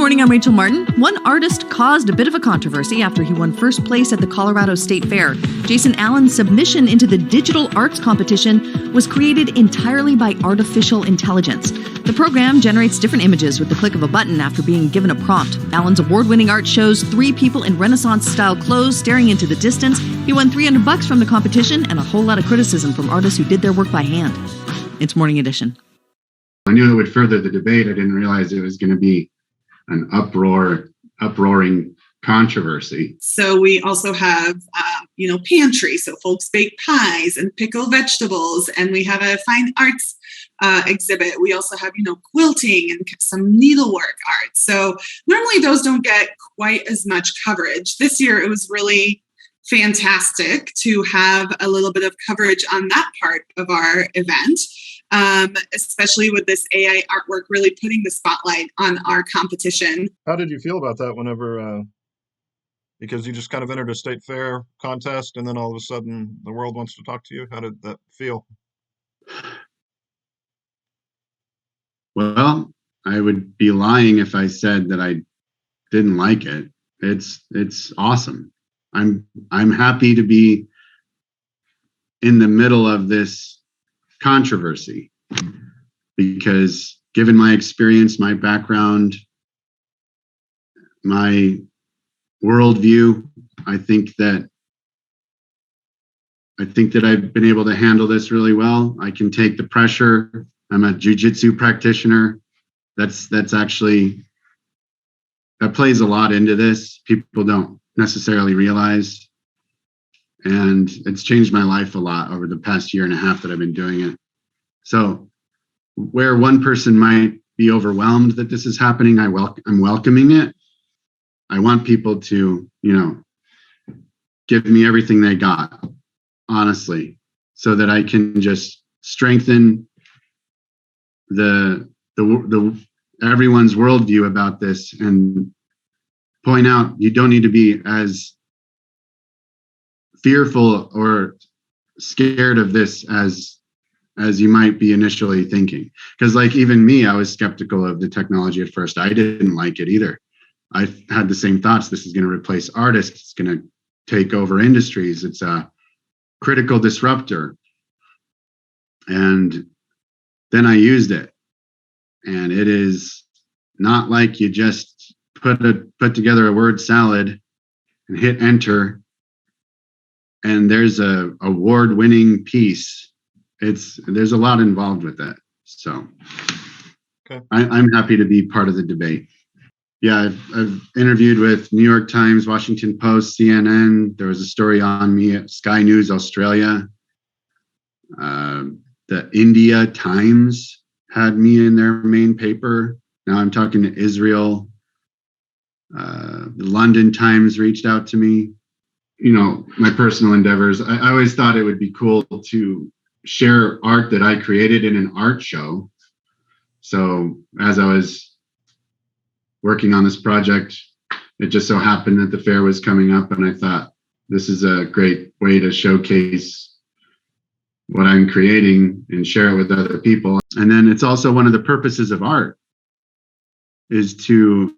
morning, I'm Rachel Martin. One artist caused a bit of a controversy after he won first place at the Colorado State Fair. Jason Allen's submission into the digital arts competition was created entirely by artificial intelligence. The program generates different images with the click of a button after being given a prompt. Allen's award-winning art shows three people in Renaissance-style clothes staring into the distance. He won $300 from the competition and a whole lot of criticism from artists who did their work by hand. It's Morning Edition. I knew it would further the debate. I didn't realize it was going to be an uproaring controversy. So we also have, pantry. So folks bake pies and pickle vegetables, and we have a fine arts exhibit. We also have, quilting and some needlework art. So normally those don't get quite as much coverage. This year it was really fantastic to have a little bit of coverage on that part of our event. Especially with this AI artwork really putting the spotlight on our competition. How did you feel about that whenever, because you just kind of entered a state fair contest and then all of a sudden the world wants to talk to you? How did that feel? Well, I would be lying if I said that I didn't like it. It's awesome. I'm happy to be in the middle of this controversy, because given my experience, my background, my worldview, I think that I've been able to handle this really well. I can take the pressure. I'm a jiu-jitsu practitioner. That plays a lot into this. People don't necessarily realize. And it's changed my life a lot over the past year and a half that I've been doing it. So where one person might be overwhelmed that this is happening, I'm welcoming it. I want people to, give me everything they got, honestly, so that I can just strengthen the everyone's worldview about this and point out you don't need to be as fearful or scared of this as you might be initially thinking. Because like even me, I was skeptical of the technology at first. I didn't like it either. I had the same thoughts. This is going to replace artists. It's going to take over industries. It's a critical disruptor. And then I used it. And it is not like you just put together a word salad and hit enter and there's a award-winning piece. There's a lot involved with that. So okay. I'm happy to be part of the debate. Yeah, I've interviewed with New York Times, Washington Post, CNN. There was a story on me at Sky News Australia. The India Times had me in their main paper. Now I'm talking to Israel. The London Times reached out to me. My personal endeavors. I always thought it would be cool to share art that I created in an art show. So as I was working on this project, it just so happened that the fair was coming up, and I thought this is a great way to showcase what I'm creating and share it with other people. And then it's also one of the purposes of art is to,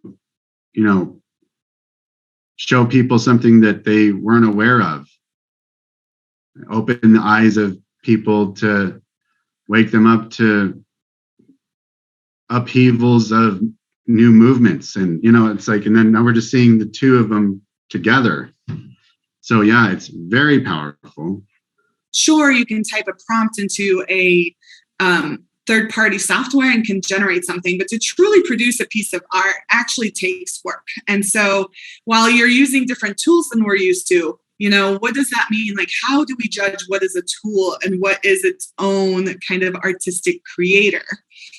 show people something that they weren't aware of, open the eyes of people, to wake them up to upheavals of new movements. And, it's like, and then now we're just seeing the two of them together. So yeah, it's very powerful. Sure, you can type a prompt into a third-party software and can generate something, but to truly produce a piece of art actually takes work. And so while you're using different tools than we're used to, what does that mean? Like, how do we judge what is a tool and what is its own kind of artistic creator?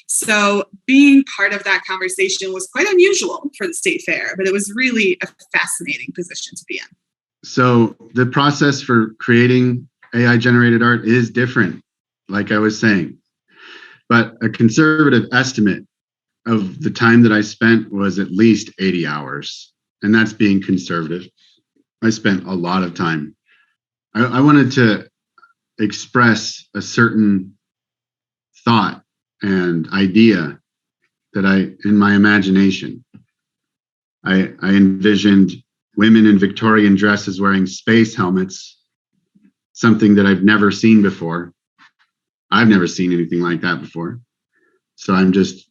So being part of that conversation was quite unusual for the State Fair, but it was really a fascinating position to be in. So the process for creating AI-generated art is different, like I was saying. But a conservative estimate of the time that I spent was at least 80 hours. And that's being conservative. I spent a lot of time. I wanted to express a certain thought and idea that in my imagination. I envisioned women in Victorian dresses wearing space helmets, something that I've never seen before. I've never seen anything like that before. So I'm just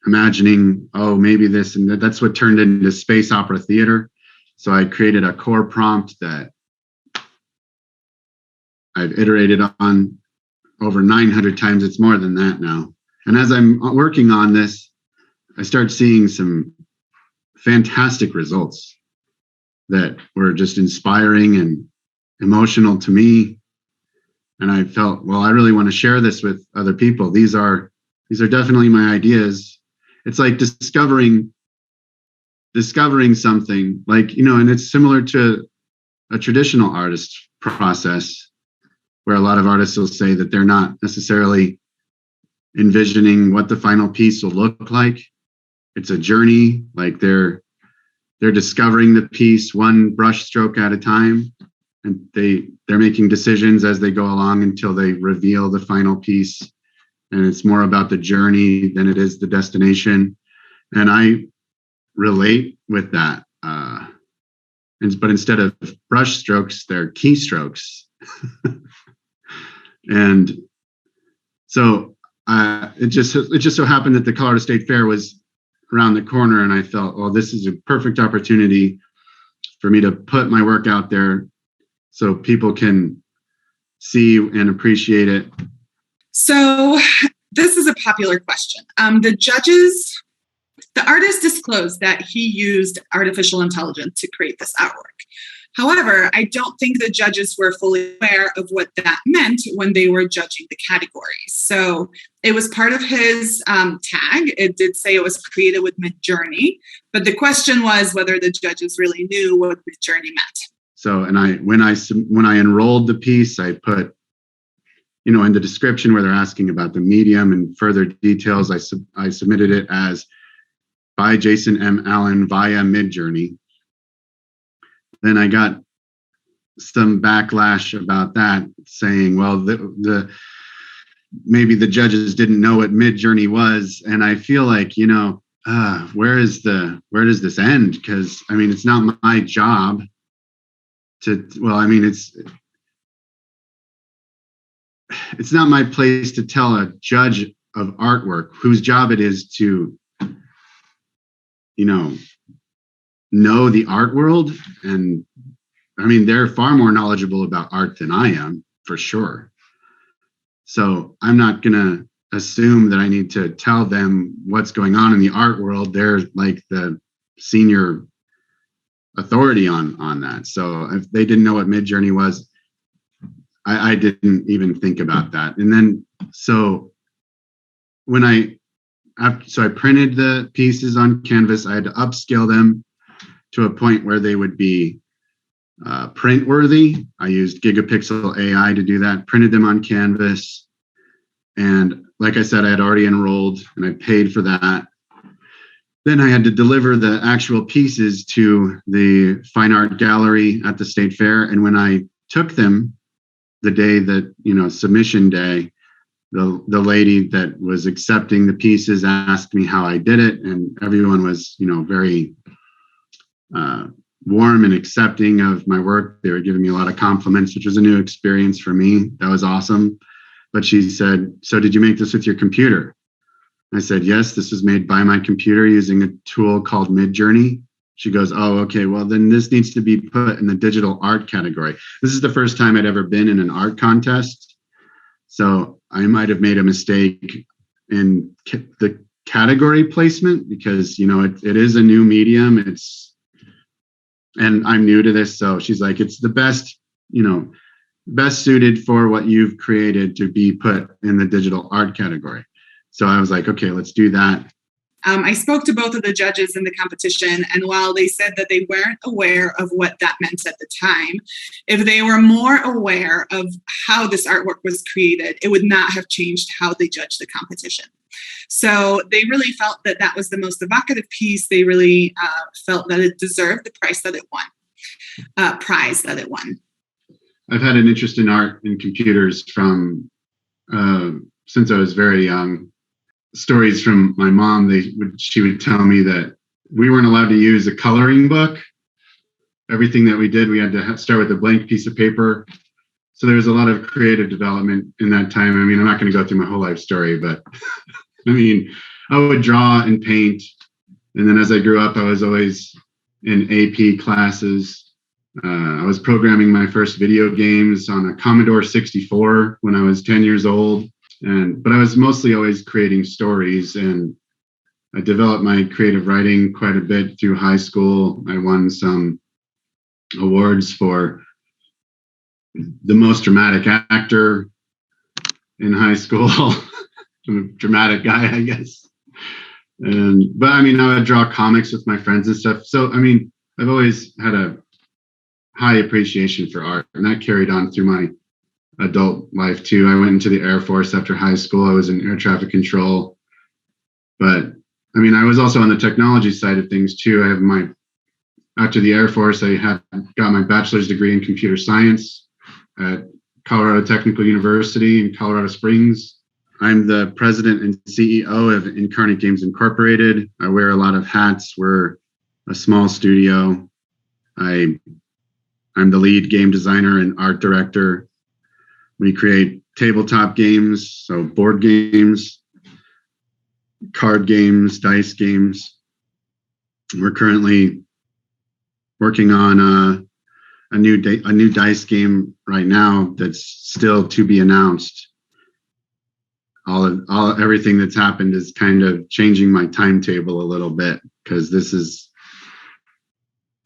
imagining, oh, maybe this, and that's what turned into space opera theater. So I created a core prompt that I've iterated on over 900 times. It's more than that now. And as I'm working on this, I start seeing some fantastic results that were just inspiring and emotional to me. And I felt, well, I really want to share this with other people. These are definitely my ideas. It's like discovering something, like, and it's similar to a traditional artist process, where a lot of artists will say that they're not necessarily envisioning what the final piece will look like. It's a journey, like they're discovering the piece one brush stroke at a time, and they're making decisions as they go along until they reveal the final piece. And it's more about the journey than it is the destination. And I relate with that. But instead of brush strokes, they're keystrokes. And so it just so happened that the Colorado State Fair was around the corner, and I felt, oh, this is a perfect opportunity for me to put my work out there so people can see and appreciate it. So this is a popular question. The artist disclosed that he used artificial intelligence to create this artwork. However, I don't think the judges were fully aware of what that meant when they were judging the categories. So it was part of his tag. It did say it was created with Midjourney, but the question was whether the judges really knew what Midjourney meant. So, and when I enrolled the piece, I put, in the description where they're asking about the medium and further details, I submitted it as by Jason M. Allen via Midjourney. Then I got some backlash about that, saying, well, maybe the judges didn't know what Midjourney was. And I feel like, where does this end? Because it's not my job it's not my place to tell a judge of artwork whose job it is to, know the art world. And they're far more knowledgeable about art than I am, for sure. So I'm not going to assume that I need to tell them what's going on in the art world. They're like the senior authority on that. So if they didn't know what Midjourney was, I didn't even think about that. And then, so I printed the pieces on canvas. I had to upscale them to a point where they would be print worthy. I used gigapixel AI to do that, printed them on canvas. And like I said, I had already enrolled and I paid for that. Then I had to deliver the actual pieces to the fine art gallery at the State Fair. And when I took them, the day that, submission day, the lady that was accepting the pieces asked me how I did it. And everyone was, very warm and accepting of my work. They were giving me a lot of compliments, which was a new experience for me. That was awesome. But she said, so did you make this with your computer? I said, yes, this was made by my computer using a tool called Midjourney. She goes, oh, okay, well, then this needs to be put in the digital art category. This is the first time I'd ever been in an art contest. So I might have made a mistake in the category placement because, it is a new medium. And I'm new to this. So she's like, it's the best suited for what you've created to be put in the digital art category. So I was like, okay, let's do that. I spoke to both of the judges in the competition, and while they said that they weren't aware of what that meant at the time, if they were more aware of how this artwork was created, it would not have changed how they judged the competition. So they really felt that that was the most evocative piece. They really felt that it deserved the prize that it won. I've had an interest in art and computers from since I was very young. Stories from my mom, she would tell me that we weren't allowed to use a coloring book. Everything that we did, we had to start with a blank piece of paper. So there was a lot of creative development in that time. I mean, I'm not going to go through my whole life story, but I mean, I would draw and paint. And then as I grew up, I was always in AP classes. I was programming my first video games on a Commodore 64 when I was 10 years old. But I was mostly always creating stories, and I developed my creative writing quite a bit through high school. I won some awards for the most dramatic actor in high school. I'm a dramatic guy, I guess. But I mean, I would draw comics with my friends and stuff. So, I mean, I've always had a high appreciation for art, and that carried on through my adult life too. I went into the Air Force after high school. I was in air traffic control. But I mean, I was also on the technology side of things too. After the Air Force, I got my bachelor's degree in computer science at Colorado Technical University in Colorado Springs. I'm the president and CEO of Incarnate Games Incorporated. I wear a lot of hats. We're a small studio. I'm the lead game designer and art director. We create tabletop games, so board games, card games, dice games. We're currently working on a new dice game right now that's still to be announced. Everything that's happened is kind of changing my timetable a little bit, because this is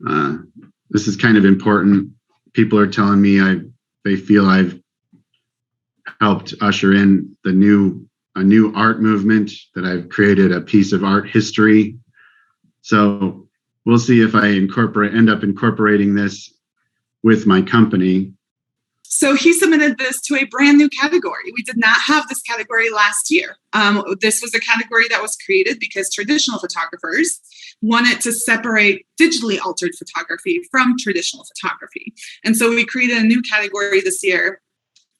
kind of important. People are telling me they feel I've helped usher in a new art movement, that I've created a piece of art history. So we'll see if I end up incorporating this with my company. So he submitted this to a brand new category. We did not have this category last year. This was a category that was created because traditional photographers wanted to separate digitally altered photography from traditional photography. And so we created a new category this year,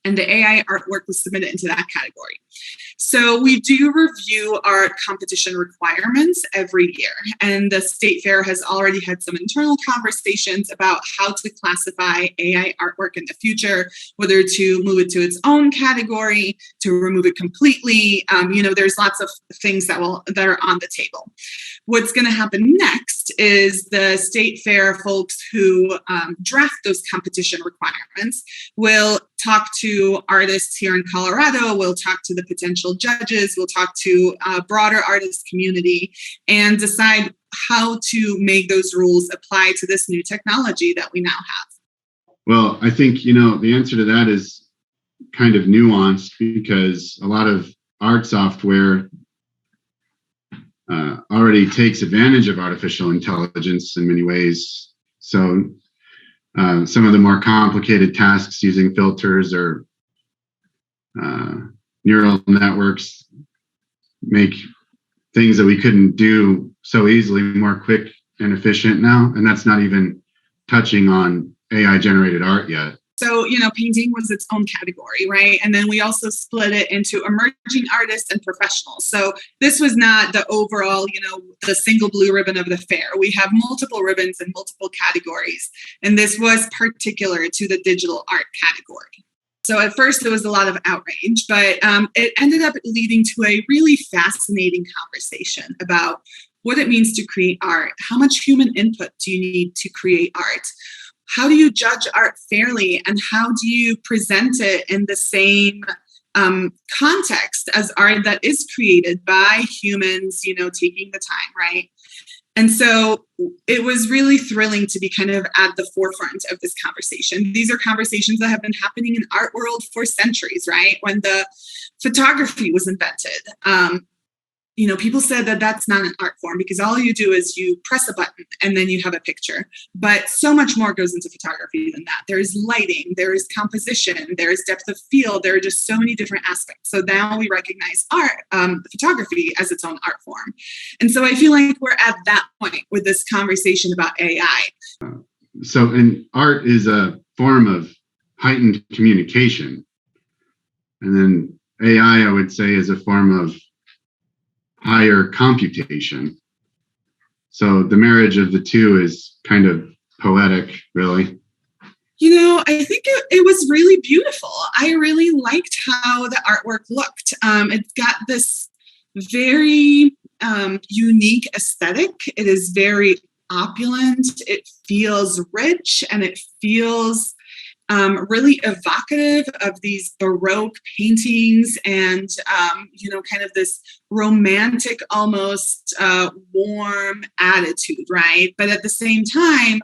and the AI artwork was submitted into that category. So we do review our competition requirements every year, and the State Fair has already had some internal conversations about how to classify AI artwork in the future, whether to move it to its own category, to remove it completely. There's lots of things that are on the table. What's going to happen next is the State Fair folks who draft those competition requirements will talk to artists here in Colorado, we'll talk to the potential judges, we'll talk to a broader artist community, and decide how to make those rules apply to this new technology that we now have. Well, I think, the answer to that is kind of nuanced, because a lot of art software already takes advantage of artificial intelligence in many ways. So some of the more complicated tasks using filters or neural networks make things that we couldn't do so easily more quick and efficient now. And that's not even touching on AI generated art yet. So, painting was its own category, right? And then we also split it into emerging artists and professionals. So this was not the overall, the single blue ribbon of the fair. We have multiple ribbons in multiple categories. And this was particular to the digital art category. So at first there was a lot of outrage, but it ended up leading to a really fascinating conversation about what it means to create art. How much human input do you need to create art? How do you judge art fairly, and how do you present it in the same context as art that is created by humans, taking the time, right? And so it was really thrilling to be kind of at the forefront of this conversation. These are conversations that have been happening in art world for centuries, right? When the photography was invented, people said that that's not an art form because all you do is you press a button and then you have a picture. But so much more goes into photography than that. There's lighting, there is composition, there is depth of field. There are just so many different aspects. So now we recognize photography as its own art form. And so I feel like we're at that point with this conversation about AI. And art is a form of heightened communication. And then AI, I would say, is a form of higher computation. So the marriage of the two is kind of poetic, really. I think it was really beautiful. I really liked how the artwork looked. It's got this very unique aesthetic. It is very opulent. It feels rich, and it feels really evocative of these Baroque paintings and, kind of this romantic, almost warm attitude, right? But at the same time,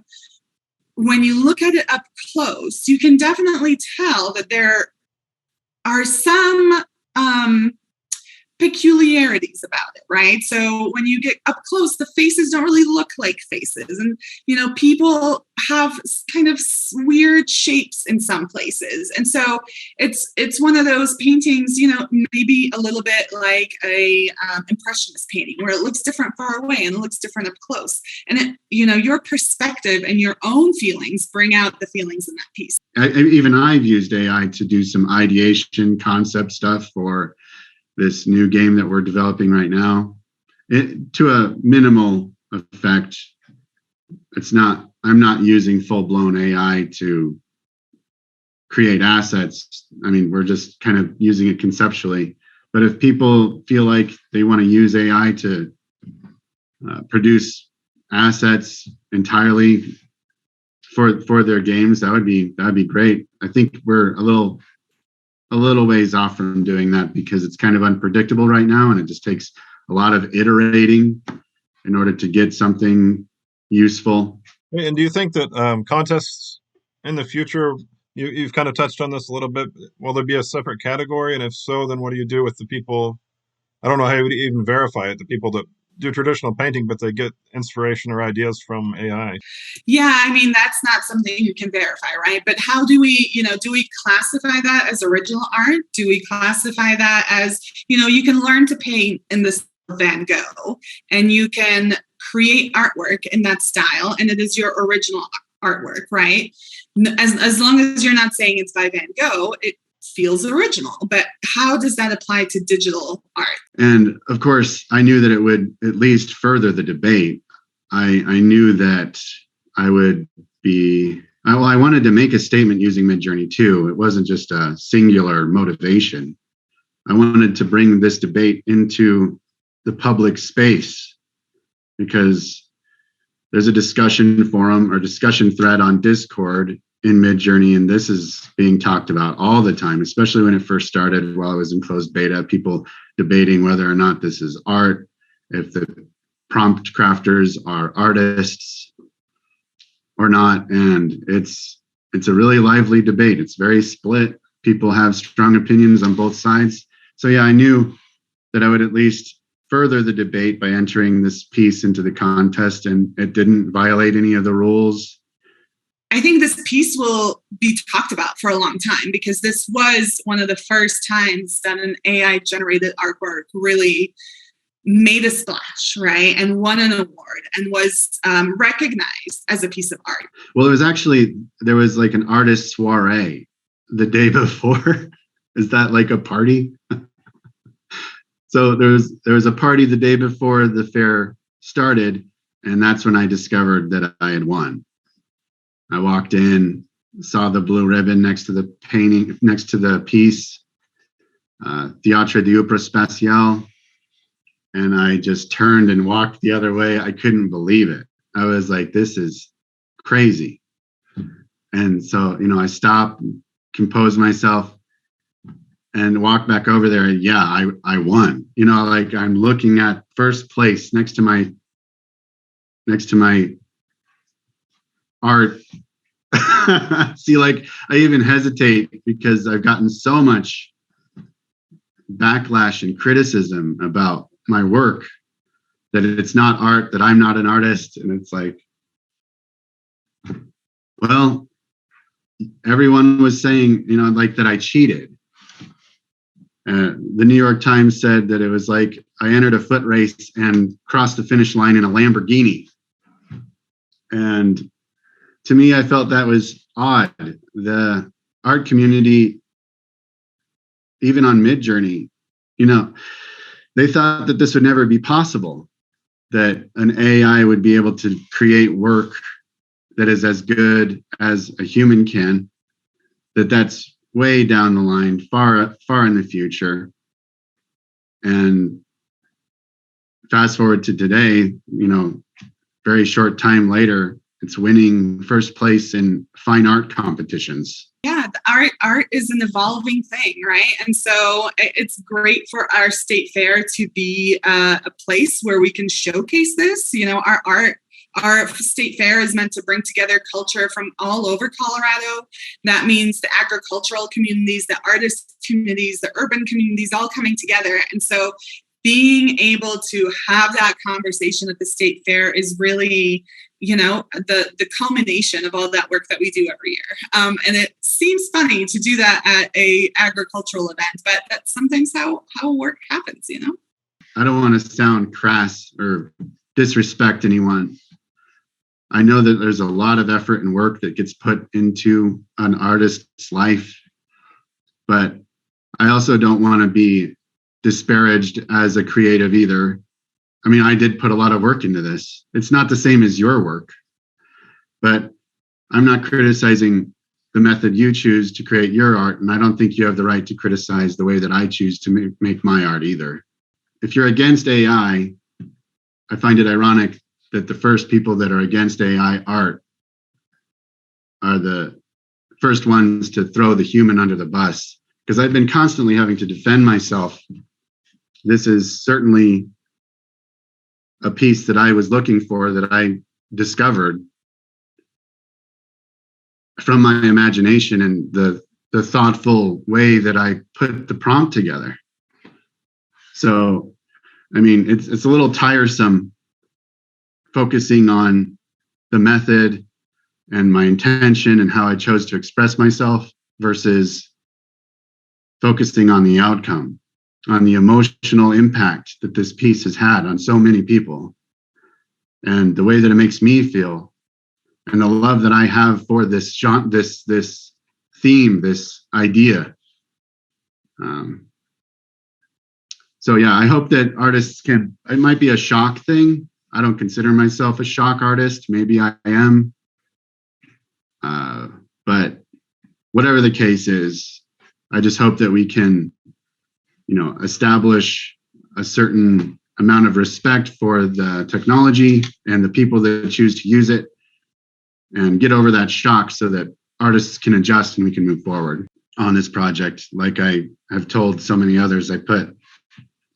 when you look at it up close, you can definitely tell that there are some peculiarities about it, right? So when you get up close, the faces don't really look like faces. And, people have kind of weird shapes in some places. And so it's one of those paintings, maybe a little bit like a impressionist painting where it looks different far away and it looks different up close. And it, your perspective and your own feelings bring out the feelings in that piece. Even I've used AI to do some ideation concept stuff for this new game that we're developing right now. To a minimal effect. I'm not using full-blown AI to create assets. I mean, we're just kind of using it conceptually. But if people feel like they want to use AI to produce assets entirely for their games, that'd be great. I think we're a little ways off from doing that because it's kind of unpredictable right now, and it just takes a lot of iterating in order to get something useful. And do you think that contests in the future, you've kind of touched on this a little bit, will there be a separate category? And if so, then what do you do with the people? I don't know how you would even verify it, the people that do traditional painting, but they get inspiration or ideas from AI. Yeah, I mean, that's not something you can verify, right? But how do we, do we classify that as original art? Do we classify that as, you can learn to paint in this Van Gogh, and you can create artwork in that style, and it is your original artwork, right? As long as you're not saying it's by Van Gogh, it feels original. But how does that apply to digital art? And of course, I knew that it would at least further the debate. I knew that I would be, I wanted to make a statement using Midjourney too. It wasn't just a singular motivation. I wanted to bring this debate into the public space because there's a discussion forum or discussion thread on Discord in Midjourney, and this is being talked about all the time, especially when it first started while I was in closed beta, people debating whether or not this is art, if the prompt crafters are artists or not. And it's a really lively debate. It's very split. People have strong opinions on both sides. So yeah, I knew that I would at least further the debate by entering this piece into the contest, and it didn't violate any of the rules. I think this piece will be talked about for a long time because this was one of the first times that an AI generated artwork really made a splash, right? And won an award and was recognized as a piece of art. Well, there was like an artist soiree the day before. Is that like a party? So there was a party the day before the fair started, and that's when I discovered that I had won. I walked in, saw the blue ribbon next to the painting, next to the piece, Théâtre d'Opéra Spatiale, and I just turned and walked the other way. I couldn't believe it. I was like, this is crazy. And so, I stopped, composed myself, and walked back over there. And yeah, I won. Like I'm looking at first place next to my art. See, like I even hesitate because I've gotten so much backlash and criticism about my work that it's not art, that I'm not an artist. And it's like, well, everyone was saying, like that I cheated. The New York Times said that it was like I entered a foot race and crossed the finish line in a Lamborghini. And to me, I felt that was odd. The art community, even on Midjourney, they thought that this would never be possible. that an AI would be able to create work that is as good as a human can, that's way down the line, far, far in the future. And fast forward to today, very short time later, it's winning first place in fine art competitions. Yeah, the art is an evolving thing, right? And so it's great for our state fair to be a place where we can showcase this. Our state fair is meant to bring together culture from all over Colorado. That means the agricultural communities, the artist communities, the urban communities all coming together. And so being able to have that conversation at the state fair is really, the culmination of all that work that we do every year. And it seems funny to do that at a agricultural event, but that's sometimes how work happens, I don't want to sound crass or disrespect anyone. I know that there's a lot of effort and work that gets put into an artist's life, but I also don't want to be disparaged as a creative either. I mean, I did put a lot of work into this. It's not the same as your work, but I'm not criticizing the method you choose to create your art, and I don't think you have the right to criticize the way that I choose to make my art either. If you're against AI, I find it ironic that the first people that are against AI art are the first ones to throw the human under the bus, because I've been constantly having to defend myself. This is certainly a piece that I was looking for, that I discovered from my imagination and the thoughtful way that I put the prompt together. So, I mean, it's a little tiresome focusing on the method and my intention and how I chose to express myself versus focusing on the outcome, on the emotional impact that this piece has had on so many people, and the way that it makes me feel, and the love that I have for this theme, this idea. So yeah, I hope that artists can. It might be a shock thing. I don't consider myself a shock artist. Maybe I am. But whatever the case is, I just hope that we can, establish a certain amount of respect for the technology and the people that choose to use it, and get over that shock so that artists can adjust and we can move forward on this project. Like I have told so many others, I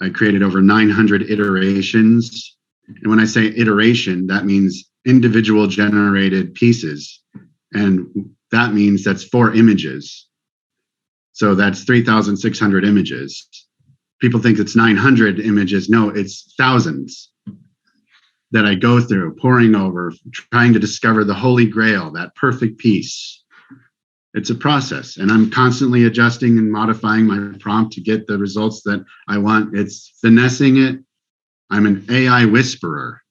created over 900 iterations. And when I say iteration, that means individual generated pieces. And that means that's 4 images. So that's 3,600 images. People think it's 900 images. No, it's thousands that I go through, poring over, trying to discover the holy grail, that perfect piece. It's a process, and I'm constantly adjusting and modifying my prompt to get the results that I want. It's finessing it. I'm an AI whisperer.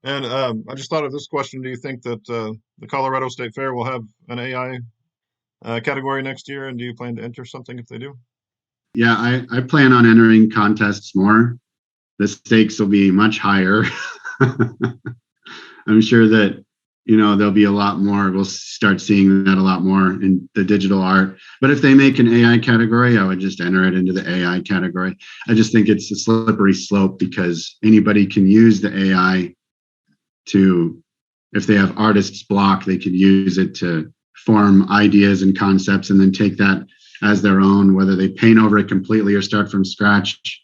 And I just thought of this question. Do you think that the Colorado State Fair will have an AI category next year? And do you plan to enter something if they do? Yeah, I plan on entering contests more. The stakes will be much higher. I'm sure that, there'll be a lot more. We'll start seeing that a lot more in the digital art. But if they make an AI category, I would just enter it into the AI category. I just think it's a slippery slope, because anybody can use the AI to, if they have artist's block, they could use it to form ideas and concepts and then take that as their own, whether they paint over it completely or start from scratch.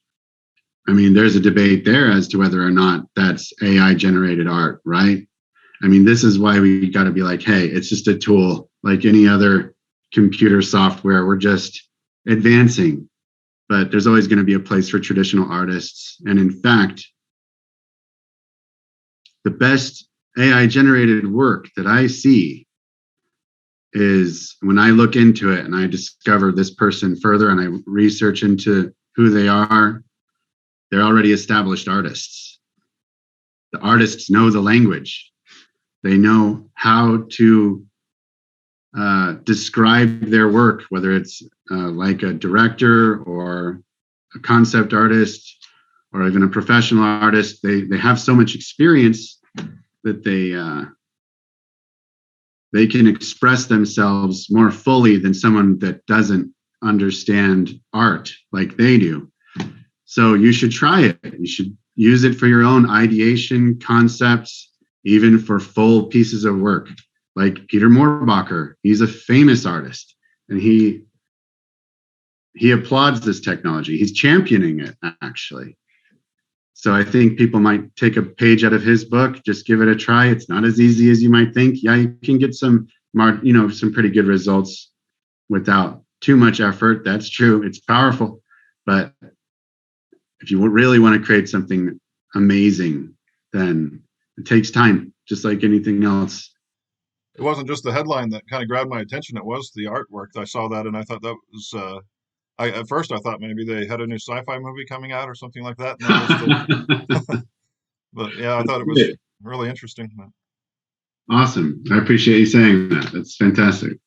I mean, there's a debate there as to whether or not that's AI generated art, right? I mean, this is why we got to be like, hey, it's just a tool like any other computer software. We're just advancing, but there's always going to be a place for traditional artists. And in fact, the best AI generated work that I see is when I look into it and I discover this person further and I research into who they are. They're already established artists. The artists know the language. They know how to describe their work, whether it's like a director or a concept artist or even a professional artist, they have so much experience that they can express themselves more fully than someone that doesn't understand art like they do. So you should try it. You should use it for your own ideation, concepts, even for full pieces of work. Like Peter Moorbacher, he's a famous artist, and he applauds this technology. He's championing it, actually. So I think people might take a page out of his book, just give it a try. It's not as easy as you might think. Yeah, you can get some pretty good results without too much effort. That's true. It's powerful. But if you really want to create something amazing, then it takes time, just like anything else. It wasn't just the headline that kind of grabbed my attention. It was the artwork. I saw that and I thought that was, at first I thought maybe they had a new sci-fi movie coming out or something like that. And that was but yeah, I thought it was really interesting. Awesome. I appreciate you saying that. That's fantastic.